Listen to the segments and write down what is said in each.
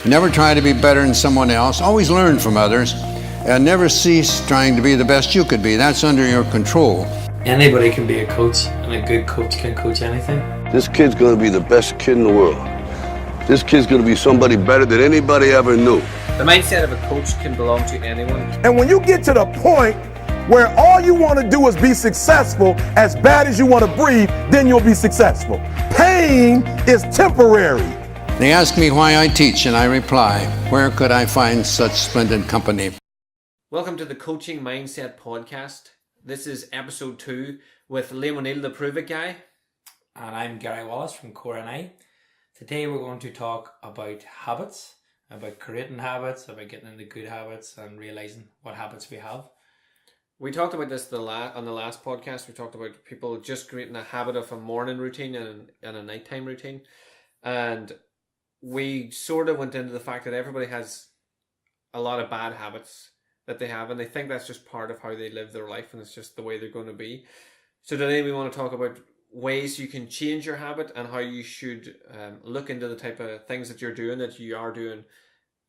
Never try to be better than someone else. Always learn from others. And never cease trying to be the best you could be. That's under your control. Anybody can be a coach, and a good coach can coach anything. This kid's gonna be the best kid in the world. This kid's gonna be somebody better than anybody ever knew. The mindset of a coach can belong to anyone. And when you get to the point where all you want to do is be successful, as bad as you want to breathe, then you'll be successful. Pain is temporary. They ask me why I teach, and I reply, where could I find such splendid company? Welcome to the Coaching Mindset Podcast. This is episode 2 with Liam O'Neill, the Prove It guy. And I'm Gary Wallace from Core and I. Today we're going to talk about habits, about creating habits, about getting into good habits and realizing what habits we have. We talked about this on the last podcast. We talked about people just creating a habit of a morning routine and a nighttime routine. And we sort of went into the fact that everybody has a lot of bad habits that they have, and they think that's just part of how they live their life, and it's just the way they're going to be. So today we want to talk about ways you can change your habit and how you should look into the type of things that you are doing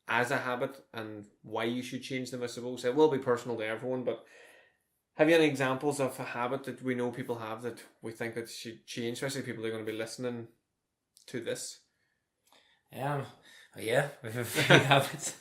as a habit, and why you should change them, I suppose. It will be personal to everyone, but have you any examples of a habit that we know people have that we think that should change, especially people that are going to be listening to this? Yeah, we have habits.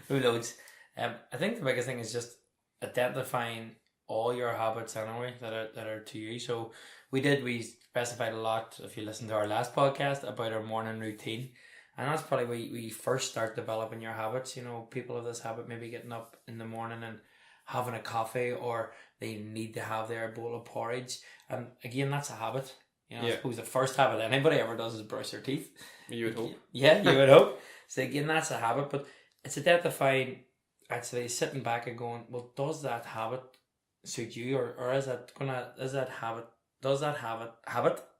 Who knows? I think the biggest thing is just identifying all your habits anyway that are to you. So we specified a lot, if you listen to our last podcast, about our morning routine, and that's probably where we first start developing your habits. You know, people have this habit maybe getting up in the morning and having a coffee, or they need to have their bowl of porridge, and again, that's a habit. You know, I suppose the first habit anybody ever does is brush their teeth. You would hope. Yeah, you would hope. So again, that's a habit, but it's identifying, actually sitting back and going, well, does that habit suit you, or does that habit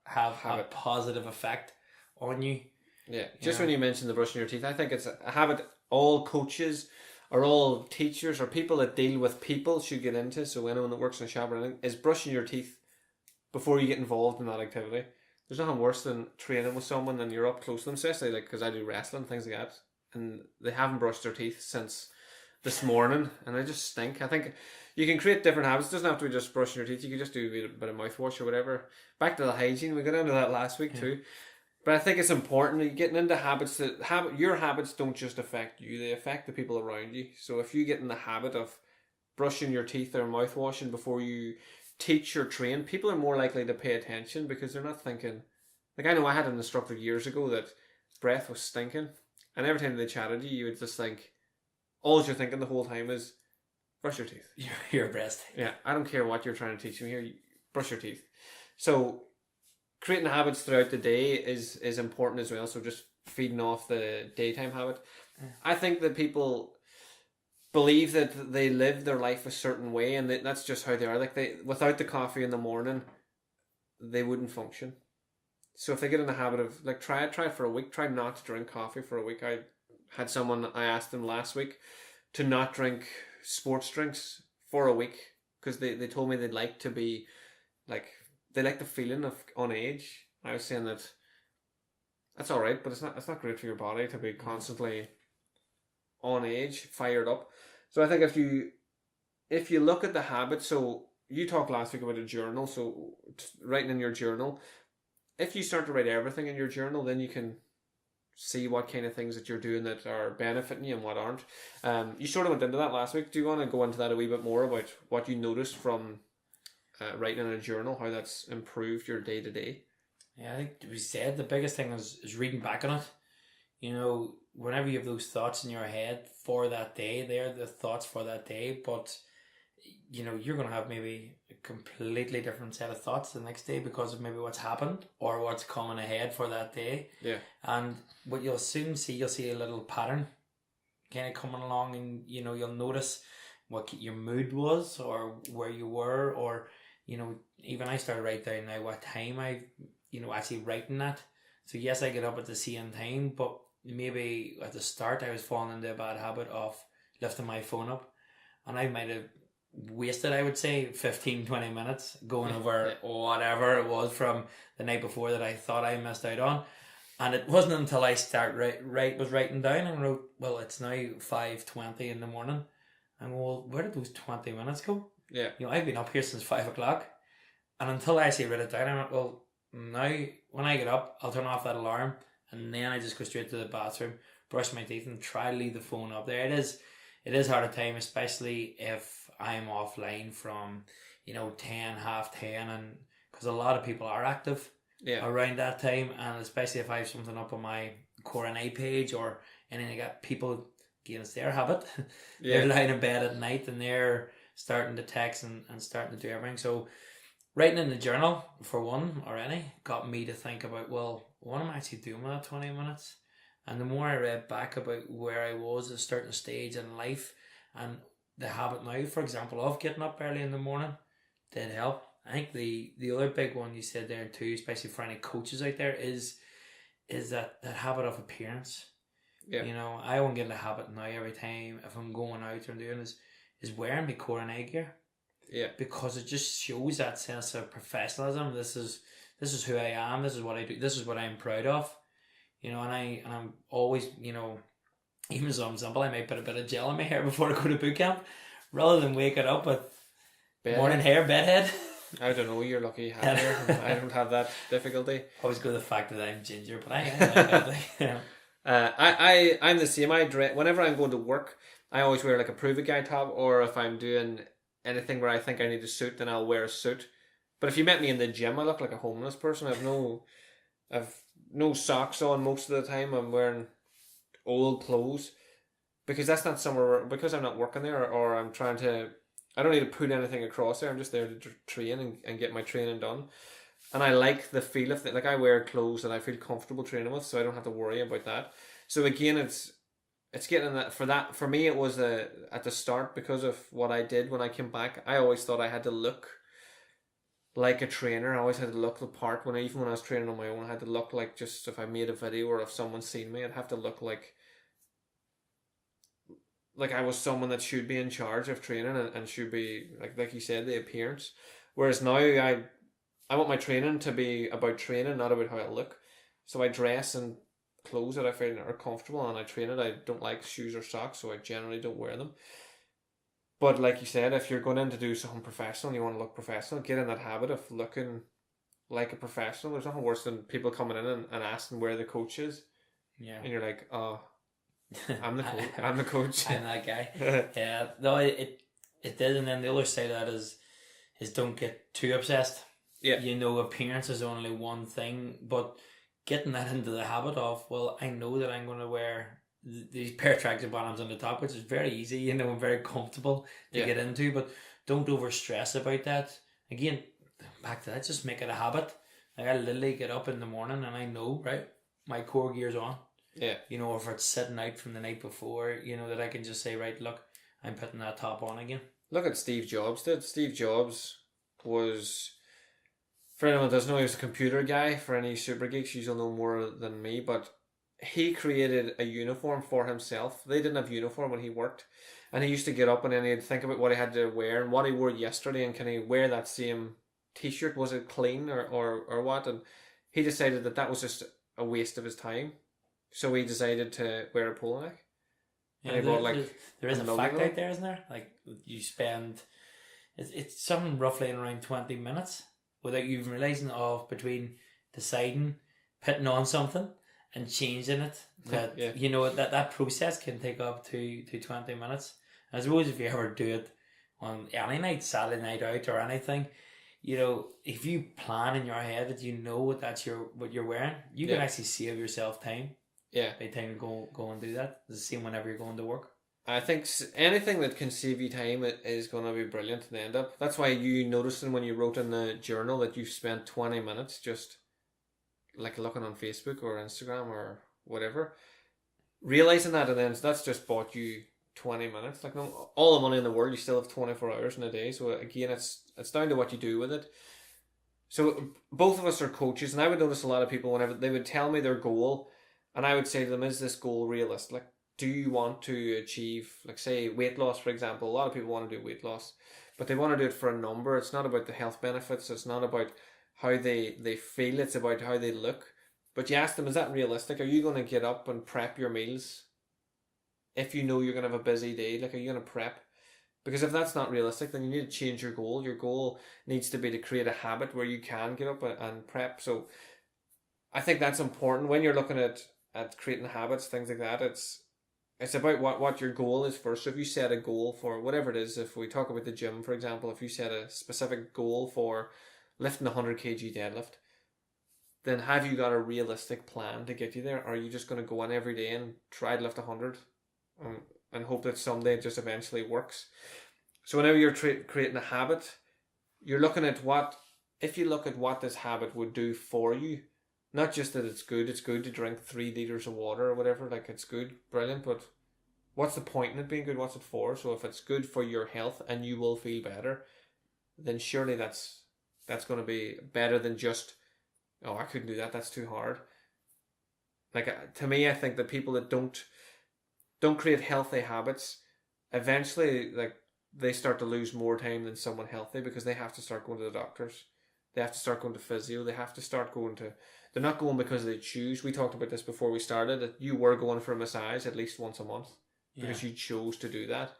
have a positive effect on you? Yeah, when you mentioned the brushing your teeth, I think it's a habit all coaches or all teachers or people that deal with people should get into. So anyone that works in a shop or anything is brushing your teeth before you get involved in that activity. There's nothing worse than training with someone and you're up close to them, especially because I do wrestling, things like that, and they haven't brushed their teeth since this morning and they just stink. I think you can create different habits. It doesn't have to be just brushing your teeth. You can just do a bit of mouthwash or whatever. Back to the hygiene, we got into that last week too. But I think it's important getting into habits your habits don't just affect you, they affect the people around you. So if you get in the habit of brushing your teeth or mouthwashing before you teach or train, people are more likely to pay attention because they're not thinking. Like, I know I had an instructor years ago that breath was stinking, and every time they chatted to you, you would just think, all you're thinking the whole time is brush your teeth. Your breast. Yeah, I don't care what you're trying to teach me here. Brush your teeth. So creating habits throughout the day is important as well. So just feeding off the daytime habit. I think that people believe that they live their life a certain way, and that's just how they are. Like, without the coffee in the morning, they wouldn't function. So if they get in the habit of, like, try it for a week. Try not to drink coffee for a week. I asked them last week to not drink sports drinks for a week because they told me they'd like to be, like, they like the feeling of on edge. I was saying that's all right, but it's not great for your body to be constantly on edge, fired up. So I think if you look at the habit, so you talked last week about a journal, so writing in your journal, if you start to write everything in your journal, then you can see what kind of things that you're doing that are benefiting you and what aren't. You sort of went into that last week. Do you want to go into that a wee bit more about what you noticed from writing in a journal, how that's improved your day to day? Yeah, I think we said the biggest thing is reading back on it. You know, whenever you have those thoughts in your head for that day, they're the thoughts for that day, but you know, you're going to have maybe a completely different set of thoughts the next day because of maybe what's happened or what's coming ahead for that day. Yeah. And what you'll soon see, you'll see a little pattern kind of coming along, and you know, you'll notice what your mood was or where you were, or you know, even I started writing down now what time I, actually writing that. So yes, I get up at the same time, but maybe at the start I was falling into a bad habit of lifting my phone up, and I might have wasted, I would say, 15-20 minutes going over whatever it was from the night before that I thought I missed out on. And it wasn't until I was writing down and wrote, well, it's now 5:20 in the morning. And well, where did those 20 minutes go? Yeah. You know, I've been up here since 5 o'clock. And until I actually wrote it down, I went, well, now when I get up, I'll turn off that alarm. And then I just go straight to the bathroom, brush my teeth, and try to leave the phone up there. It is hard at time, especially if I'm offline from, 10, half 10. And because a lot of people are active around that time. And especially if I have something up on my Core and A page or anything, I got people against their habit. They're lying in bed at night and they're starting to text and starting to do everything. So writing in the journal, for one, or any, got me to think about, well, what am I actually doing with that 20 minutes? And the more I read back about where I was at a certain stage in life and the habit now, for example, of getting up early in the morning, did help. I think the other big one you said there too, especially for any coaches out there, is that habit of appearance. Yeah. I won't get in the habit now every time if I'm going out or doing is wearing my Core and A gear. Yeah. Because it just shows that sense of professionalism. This is who I am, this is what I do, this is what I'm proud of. And I'm always, even so simple, I might put a bit of gel in my hair before I go to boot camp rather than waking up with morning hair, bedhead. I don't know, you're lucky you have hair. I don't have that difficulty. Always go to the fact that I'm ginger, but I I'm the same. Whenever I'm going to work, I always wear like a prove it guy top, or if I'm doing anything where I think I need a suit, then I'll wear a suit. But if you met me in the gym, I look like a homeless person. I've no socks on most of the time. I'm wearing old clothes because that's not somewhere, because I'm not working there, or I'm trying to, I don't need to put anything across there. I'm just there to train and get my training done. And I like the feel of it. Like, I wear clothes that I feel comfortable training with, so I don't have to worry about that. So again, it's getting that. For me, it was at the start, because of what I did when I came back. I always thought I had to look like a trainer. I always had to look the part. Even when I was training on my own, I had to look like, just if I made a video or if someone seen me, I'd have to look like I was someone that should be in charge of training and should be, like you said, the appearance. Whereas now I want my training to be about training, not about how I look. So I dress in clothes that I find are comfortable, and I train it. I don't like shoes or socks, so I generally don't wear them. But like you said, if you're going in to do something professional and you want to look professional, get in that habit of looking like a professional. There's nothing worse than people coming in and asking where the coach is. Yeah. And you're like, oh, I'm the coach. I'm the coach. I'm that guy. Yeah. No, it did. And then the other side of that is don't get too obsessed. Yeah. Appearance is only one thing, but getting that into the habit of, well, I know that I'm going to wear these pair of tracksuit bottoms on the top, which is very easy, and very comfortable to get into, but don't over stress about that. Again, back to that, just make it a habit. Like, I literally get up in the morning and I know, right, my core gear's on. Yeah. If it's sitting out from the night before, that I can just say, right, look, I'm putting that top on again. Look at Steve Jobs did. Steve Jobs was, for anyone that doesn't know, he was a computer guy. For any super geeks, you'll know more than me, but he created a uniform for himself. They didn't have uniform when he worked, and he used to get up and then he'd think about what he had to wear and what he wore yesterday, and can he wear that same t-shirt? Was it clean or what? And he decided that was just a waste of his time, so he decided to wear a polo neck. Yeah, there is a fact out there, isn't there? Like, you spend, it's something roughly in around 20 minutes without you even realising between deciding, putting on something and changing it, that that process can take up to 20 minutes. And I suppose if you ever do it on any night, Saturday night out or anything, if you plan in your head that what you're wearing, you can actually save yourself time. Yeah. By the time you go and do that. It's the same whenever you're going to work. I think anything that can save you time is going to be brilliant in the end up. That's why you noticing when you wrote in the journal that you spent 20 minutes just like looking on Facebook or Instagram or whatever. Realising that, and then that's just bought you 20 minutes. Like, no, all the money in the world, you still have 24 hours in a day. So again, it's down to what you do with it. So both of us are coaches, and I would notice a lot of people, whenever they would tell me their goal, and I would say to them, is this goal realistic? Like, do you want to achieve, like, say, weight loss, for example? A lot of people want to do weight loss, but they want to do it for a number. It's not about the health benefits. It's not about how they feel. It's about how they look. But you ask them, is that realistic? Are you going to get up and prep your meals if you know you're going to have a busy day? Like, are you going to prep? Because if that's not realistic, then you need to change your goal. Your goal needs to be to create a habit where you can get up and prep. So I think that's important when you're looking at creating habits, things like that. It's about what your goal is first. So if you set a goal for whatever it is, if we talk about the gym, for example, if you set a specific goal for lifting a 100 kg deadlift, then have you got a realistic plan to get you there? Or are you just going to go in every day and try to lift 100 and hope that someday it just eventually works? So whenever you're creating a habit, you're looking at if you look at what this habit would do for you, not just that it's good to drink 3 liters of water or whatever, like it's good, brilliant, but what's the point in it being good? What's it for? So if it's good for your health and you will feel better, then surely that's going to be better than just, oh, I couldn't do that, that's too hard. Like, to me, I think that people that don't create healthy habits, eventually, like, they start to lose more time than someone healthy because they have to start going to the doctors. They have to start going to physio. They have to start going to... They're not going because they choose. We talked about this before we started, that you were going for a massage at least once a month because you chose to do that.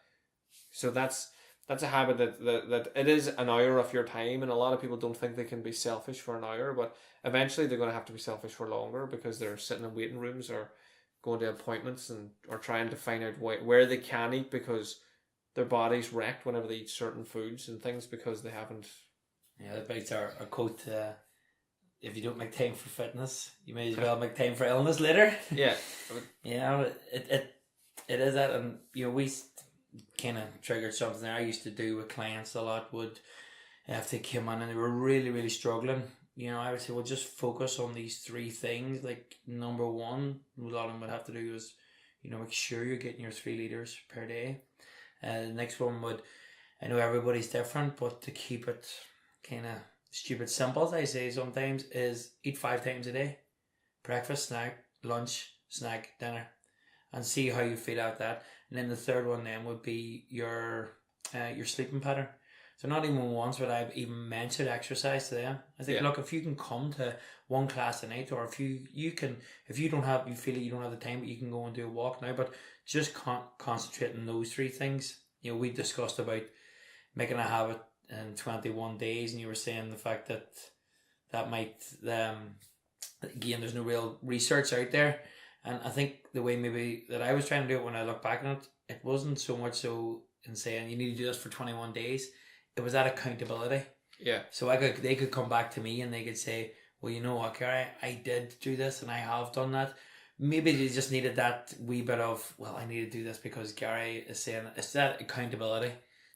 So that's a habit that it is an hour of your time, and a lot of people don't think they can be selfish for an hour, but eventually they're going to have to be selfish for longer because they're sitting in waiting rooms or going to appointments or trying to find out where they can eat because their body's wrecked whenever they eat certain foods and things because they haven't. Yeah, that begs our quote, if you don't make time for fitness, you may as well make time for illness later. Yeah. Yeah, it is that, and we kind of triggered something there I used to do with clients a lot. Would if they came in and they were really, really struggling, I would say, well, just focus on these 3 things. Like, number one, a lot of them would have to do is, make sure you're getting your 3 liters per day. The next one would, I know everybody's different, but to keep it kind of stupid simple, as I say sometimes, is eat 5 times a day. Breakfast, snack, lunch, snack, dinner. And see how you feel out that. And then the third one then would be your sleeping pattern. So not even once would I even mention exercise to them. I think, look, if you can come to one class a night, or if you feel like you don't have the time, but you can go and do a walk now, but just concentrate on those 3 things. We discussed about making a habit in 21 days, and you were saying the fact that might, again, there's no real research out there. And I think the way maybe that I was trying to do it when I look back on it, it wasn't so much so in saying you need to do this for 21 days. It was that accountability. Yeah. So they could come back to me and they could say, well, you know what, Gary, I did do this and I have done that. Maybe they just needed that wee bit of, well, I need to do this because Gary is saying it. It's that accountability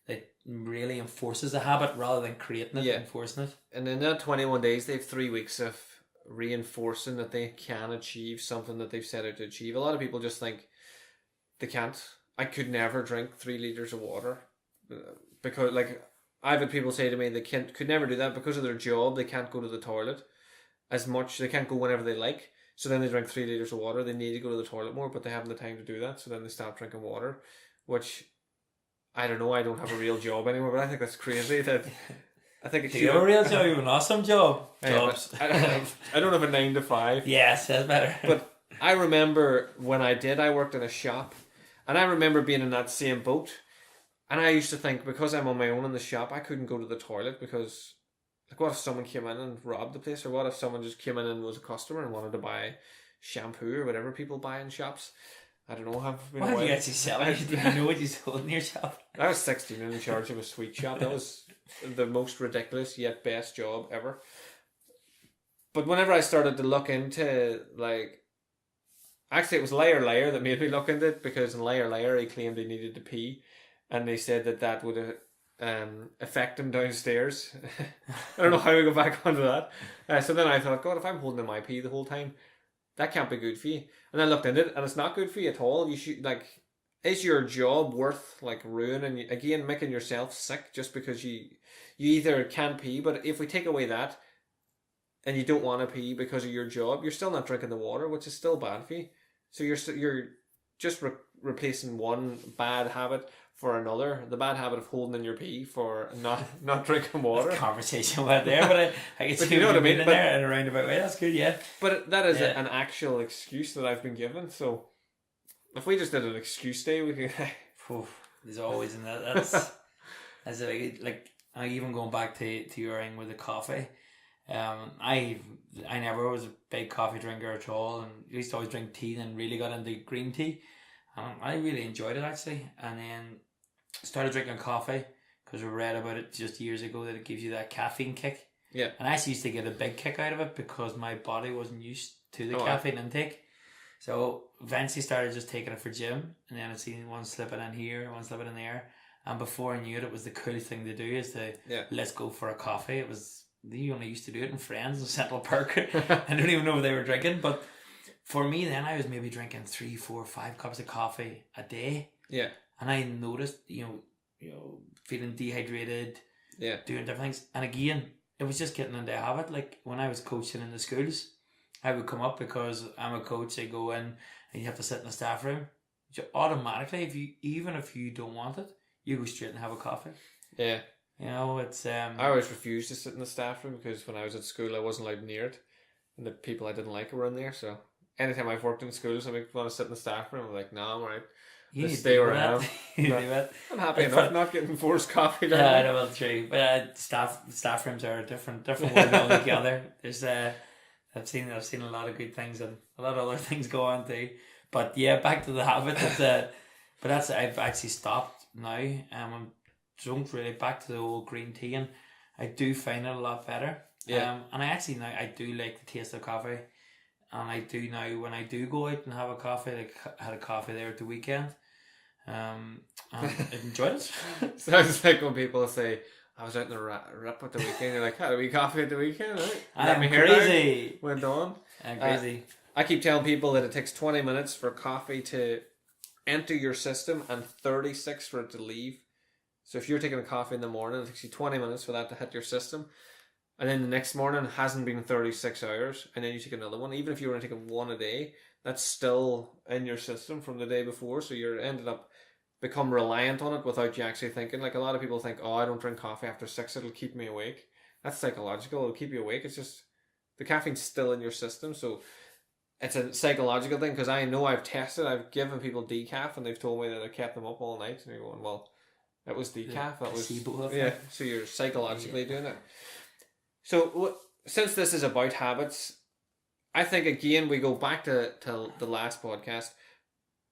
that really enforces the habit rather than creating it, enforcing it. And in that 21 days, they have 3 weeks of reinforcing that they can achieve something that they've set out to achieve. A lot of people just think they can't. I could never drink 3 liters of water because, like, I've had people say to me they could never do that because of their job. They can't go to the toilet as much. They can't go whenever they like. So then they drink 3 liters of water. They need to go to the toilet more, but they haven't the time to do that. So then they stop drinking water, which I don't know. I don't have a real job anymore, but I think that's crazy. That I think you have a real job. You have an awesome job. Jobs. I don't have a 9 to 5. Yes, that's better. But I remember when I worked in a shop, and I remember being in that same boat. And I used to think, because I'm on my own in the shop, I couldn't go to the toilet because, like, what if someone came in and robbed the place? Or what if someone just came in and was a customer and wanted to buy shampoo or whatever people buy in shops? I don't know. What have you actually selling? Did you know what you sold in your shop? I was 16 and in charge of a sweet shop. That was the most ridiculous yet best job ever. But whenever I started to look into, like, actually it was Layer that made me look into it, because in Layer he claimed he needed to pee. And they said that would affect him downstairs. I don't know how we go back onto that. So then I thought, God, if I'm holding in my pee the whole time, that can't be good for you. And I looked into it, and it's not good for you at all. You should, like, is your job worth, like, ruining, again, making yourself sick just because you either can't pee? But if we take away that, and you don't want to pee because of your job, you're still not drinking the water, which is still bad for you. So you're just replacing one bad habit for another. The bad habit of holding in your pee for not drinking water. Conversation went there, but I can But see you know what what I you mean, mean in but- there in a roundabout way. That's good, yeah. But that is Yeah. an actual excuse that I've been given. So if we just did an excuse day, we could. Oof, there's always in that. That's like I even going back to your thing with the coffee. I never was a big coffee drinker at all, and used to always drink tea, and really got into green tea. I really enjoyed it actually, and then started drinking coffee because we read about it just years ago that it gives you that caffeine kick. Yeah. And I actually used to get a big kick out of it because my body wasn't used to the Oh, caffeine intake. So eventually started just taking it for gym, and then I'd seen one slipping in here, one slipping in there, and before I knew it, it was the cool thing to do is to let's go for a coffee. It was you only used to do it in Friends in Central Park. I don't even know what they were drinking, but for me then I was maybe drinking 3, 4, 5 cups of coffee a day. Yeah. And I noticed, you know, feeling dehydrated, Yeah. doing different things. And again, it was just getting into a habit. Like when I was coaching in the schools, I would come up because I'm a coach. I go in and you have to sit in the staff room. So automatically, even if you don't want it, you go straight and have a coffee. Yeah. You know, it's I always refused to sit in the staff room because when I was at school, I wasn't allowed near it, and the people I didn't like were in there. So anytime I've worked in schools, I want to sit in the staff room. I'm like, no, I'm alright. you Just need stay to where do I am. that. You do it. I'm happy enough not getting forced coffee. Yeah, I down there. know, well, true. But staff rooms are a different world altogether. There's I've seen a lot of good things and a lot of other things go on too. But yeah, back to the habit. But that's I've actually stopped now. I'm don't really back to the old green tea, and I do find it a lot better. Yeah. And I actually now I do like the taste of coffee, and I do now when I do go out and have a coffee. Like I had a coffee there at the weekend. And I enjoyed it. Sounds like when people say, I was out in the rip at the weekend, you're like, had a wee coffee at the weekend, right? I'm me hear it out. crazy. Went on. I'm crazy. I keep telling people that it takes 20 minutes for coffee to enter your system and 36 for it to leave. So if you're taking a coffee in the morning, it takes you 20 minutes for that to hit your system. And then the next morning hasn't been 36 hours. And then you take another one. Even if you were taking one a day, that's still in your system from the day before. So you're ended up become reliant on it without you actually thinking. Like a lot of people think, oh, I don't drink coffee after 6, it'll keep me awake. That's psychological. It'll keep you awake. It's just the caffeine's still in your system. So it's a psychological thing because I know I've tested. I've given people decaf and they've told me that it kept them up all night. And you're going, well, it was decaf. That was placebo effect. yeah. So you're psychologically doing it. So since this is about habits, I think again we go back to the last podcast,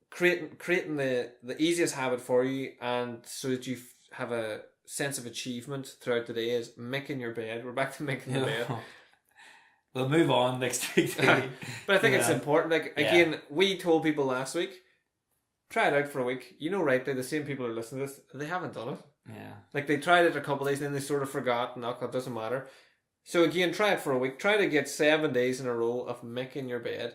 creating the easiest habit for you, and so that you have a sense of achievement throughout the day is making your bed. We're back to making the bed. We'll move on next week. But I think it's Yeah. important. Like again, we told people last week, try it out for a week. You know, right? They're the same people who are listening to this. They haven't done it. Yeah. Like they tried it a couple of days and then they sort of forgot. No, it doesn't matter. So again, try it for a week. Try to get 7 days in a row of making your bed.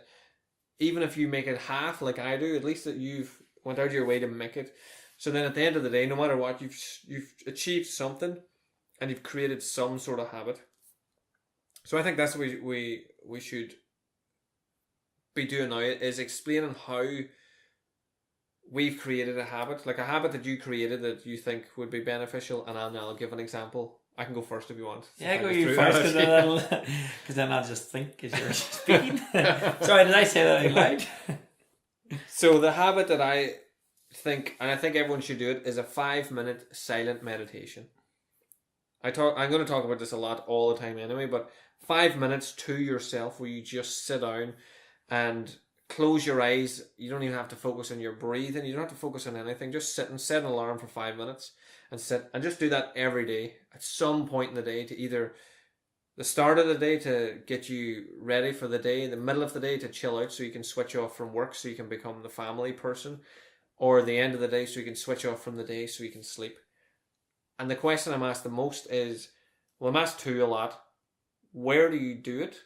Even if you make it half like I do, at least that you've went out of your way to make it. So then at the end of the day, no matter what, you've achieved something and you've created some sort of habit. So I think that's what we should be doing now, is explaining how we've created a habit, like a habit that you created that you think would be beneficial, and I'll give an example. I can go first if you want. Yeah, If I go get you through first that. because then I'll just think as you're speaking. Sorry, did I say that out loud? So the habit that I think, and I think everyone should do it, is a 5-minute silent meditation. I'm going to talk about this a lot all the time anyway, but 5 minutes to yourself where you just sit down and close your eyes. You don't even have to focus on your breathing. You don't have to focus on anything. Just sit and set an alarm for 5 minutes and sit and just do that every day at some point in the day, to either the start of the day to get you ready for the day, the middle of the day to chill out so you can switch off from work so you can become the family person, or the end of the day so you can switch off from the day so you can sleep. And the question I'm asked the most is, well, I'm asked two a lot. Where do you do it?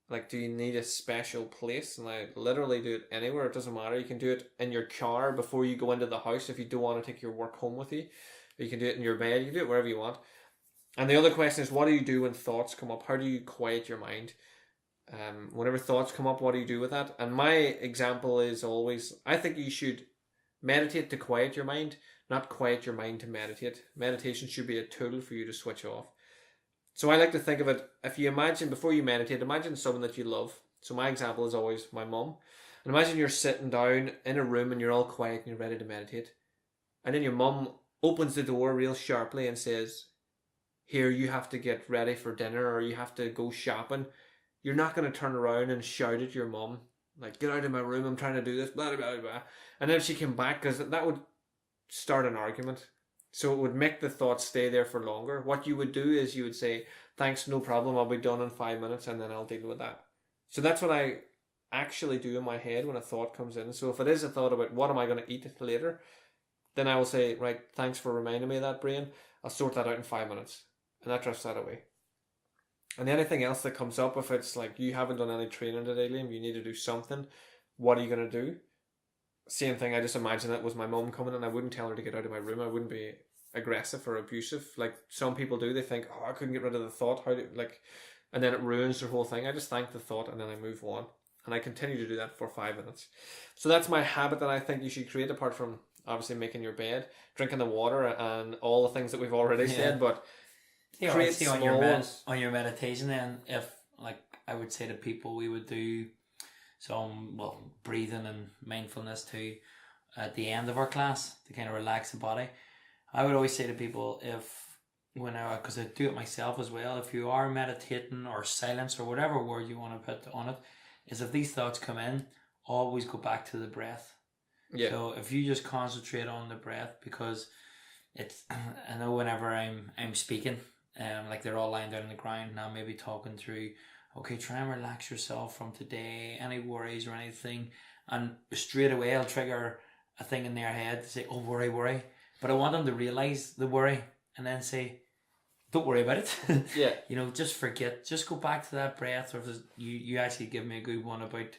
Like, do you need a special place? And I literally do it anywhere. It doesn't matter. You can do it in your car before you go into the house if you don't want to take your work home with you. You can do it in your bed. You can do it wherever you want. And the other question is, what do you do when thoughts come up? How do you quiet your mind? Whenever thoughts come up, what do you do with that? And my example is always, I think you should Meditate to quiet your mind, not quiet your mind to meditate. Meditation should be a tool for you to switch off. So I like to think of it, if you imagine, before you meditate, imagine someone that you love. So my example is always my mum. And imagine you're sitting down in a room and you're all quiet and you're ready to meditate. And then your mum opens the door real sharply and says, here, you have to get ready for dinner or you have to go shopping. You're not going to turn around and shout at your mum, like, get out of my room, I'm trying to do this, blah, blah, blah, blah. And then if she came back, because that would start an argument. So it would make the thoughts stay there for longer. What you would do is you would say, thanks, no problem, I'll be done in 5 minutes and then I'll deal with that. So that's what I actually do in my head when a thought comes in. So if it is a thought about what am I going to eat later, then I will say, right, thanks for reminding me of that, brain. I'll sort that out in 5 minutes. And that drifts that away. And anything else that comes up, if it's like you haven't done any training today, Liam, you need to do something, what are you going to do? Same thing, I just imagine that was my mum coming and I wouldn't tell her to get out of my room. I wouldn't be aggressive or abusive like some people do. They think, oh, I couldn't get rid of the thought, and then it ruins their whole thing. I just thank the thought and then I move on. And I continue to do that for 5 minutes. So that's my habit that I think you should create, apart from obviously making your bed, drinking the water and all the things that we've already said, but create small ones. On your meditation then, if like I would say to people, we would do some breathing and mindfulness too at the end of our class to kind of relax the body. I would always say to people, because I do it myself as well, if you are meditating or silence or whatever word you want to put on it, is if these thoughts come in, always go back to the breath. Yeah. So if you just concentrate on the breath, because it's, I know whenever I'm speaking, like they're all lying down on the ground now, maybe talking through, okay, try and relax yourself from today, any worries or anything, and straight away I'll trigger a thing in their head to say, oh, worry. But I want them to realise the worry and then say, don't worry about it. Yeah. Just forget. Just go back to that breath. Or if you actually give me a good one about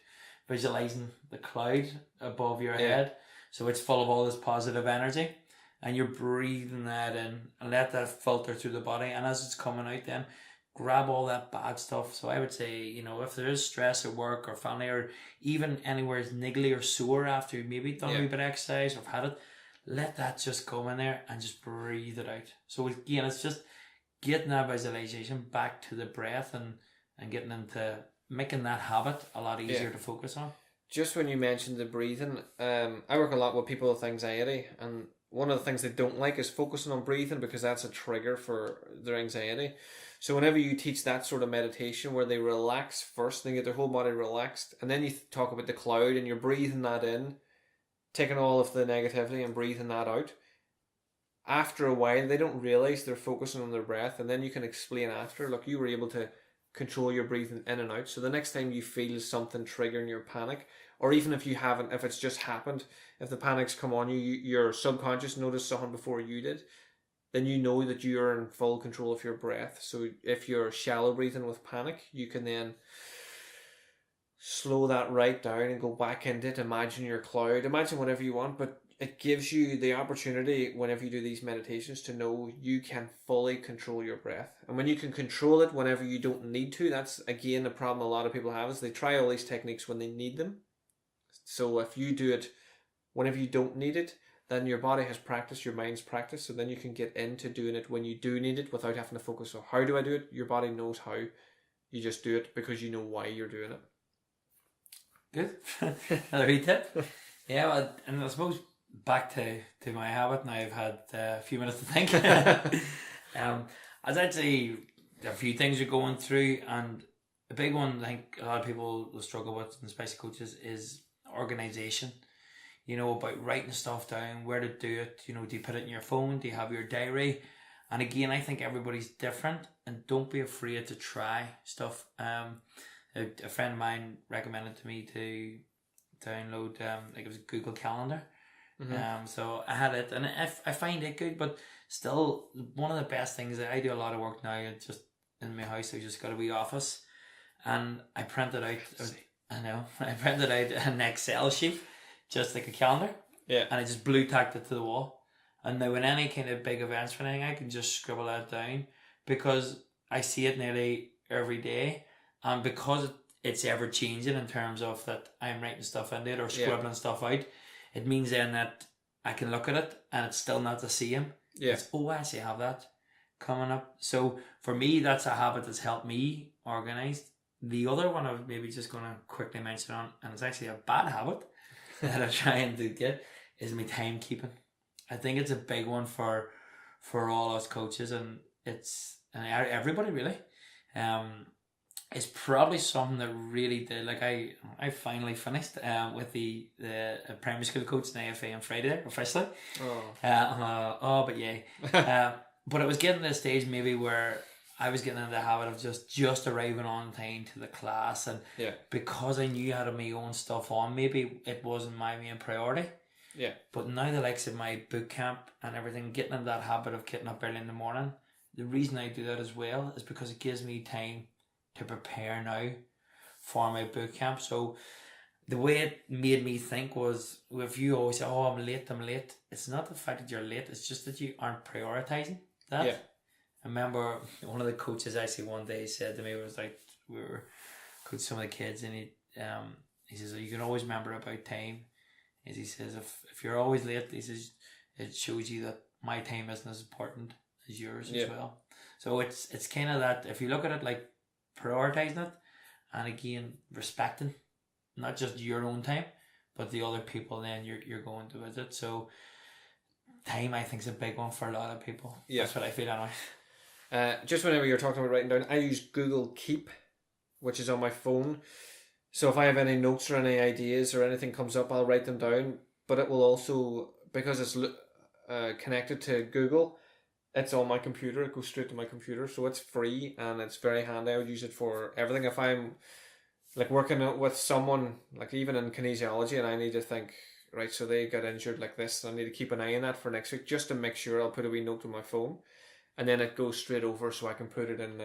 visualising the cloud above your head. So it's full of all this positive energy. And you're breathing that in and let that filter through the body. And as it's coming out then, grab all that bad stuff. So I would say, if there is stress at work or family or even anywhere is niggly or sore after you maybe done a wee bit of exercise or had it, let that just go in there and just breathe it out. So again, it's just getting that visualization back to the breath and getting into making that habit a lot easier to focus on. Just when you mentioned the breathing, I work a lot with people with anxiety, and one of the things they don't like is focusing on breathing because that's a trigger for their anxiety. So whenever you teach that sort of meditation where they relax first, they get their whole body relaxed, and then you talk about the cloud and you're breathing that in, taking all of the negativity and breathing that out. After a while, they don't realize they're focusing on their breath, and then you can explain after, look, you were able to control your breathing in and out. So the next time you feel something triggering your panic, or even if you haven't, if it's just happened, if the panic's come on you, your subconscious noticed something before you did, then you know that you're in full control of your breath. So if you're shallow breathing with panic, you can then slow that right down and go back into it. Imagine your cloud, imagine whatever you want, but it gives you the opportunity whenever you do these meditations to know you can fully control your breath. And when you can control it whenever you don't need to, that's again the problem a lot of people have, is they try all these techniques when they need them. So if you do it whenever you don't need it, then your body has practiced, your mind's practiced, so then you can get into doing it when you do need it without having to focus on how do I do it. Your body knows how. You just do it because you know why you're doing it. Good. Another wee tip. Yeah, well, and I suppose back to my habit, now I've had a few minutes to think. There's actually a few things you're going through, and a big one I think a lot of people will struggle with, and especially coaches, is organisation. About writing stuff down, where to do it. Do you put it in your phone? Do you have your diary? And again, I think everybody's different, and don't be afraid to try stuff. A friend of mine recommended to me to download it was a Google Calendar. Mm-hmm. So I had it, and I find it good, but still one of the best things that I do a lot of work now. Just in my house, I just got a wee office, and I printed out. I printed out an Excel sheet, just like a calendar. Yeah. And I just blue tacked it to the wall. And now when any kind of big events or anything, I can just scribble that down because I see it nearly every day. And because it's ever changing in terms of that I'm writing stuff into it or scribbling stuff out, it means then that I can look at it and it's still not the same. Yeah. It's, I actually have that coming up. So for me, that's a habit that's helped me organise. The other one I'm maybe just going to quickly mention on, and it's actually a bad habit that I'm trying to get, is my timekeeping. I think it's a big one for all us coaches, and everybody really. It's probably something that really did. Like I finally finished with the primary school coach in AFA on Friday there, officially. But yeah. But it was getting to the stage maybe where I was getting into the habit of just arriving on time to the class, and because I knew I had my own stuff on, maybe it wasn't my main priority. Yeah. But now the likes of my boot camp and everything, getting into that habit of getting up early in the morning, the reason I do that as well is because it gives me time to prepare now for my boot camp. So the way it made me think was, if you always say, oh, I'm late, it's not the fact that you're late, it's just that you aren't prioritising that. Yeah. I remember one of the coaches actually one day said to me, it was like, we were coaching some of the kids, and he says, you can always remember about time. As he says, if you're always late, he says, it shows you that my time isn't as important as yours as well. So it's kind of that, if you look at it like prioritizing it, and again respecting not just your own time but the other people then you're going to visit. So time, I think, is a big one for a lot of people. That's what I feel anyway. Just whenever you're talking about writing down, I use Google Keep, which is on my phone. So if I have any notes or any ideas or anything comes up, I'll write them down. But it will also, because it's connected to Google, it's on my computer. It goes straight to my computer, so it's free and it's very handy. I would use it for everything. If I'm like working with someone, like even in kinesiology, and I need to think, right, so they got injured like this, I need to keep an eye on that for next week, just to make sure. I'll put a wee note on my phone, and then it goes straight over, so I can put it in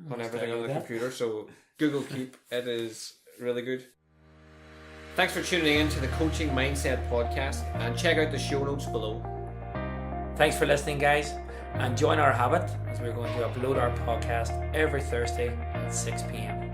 on everything on the computer. So Google Keep, it is really good. Thanks for tuning in to the Coaching Mindset Podcast, and check out the show notes below. Thanks for listening, guys, and join our habit as we're going to upload our podcast every Thursday at 6 p.m.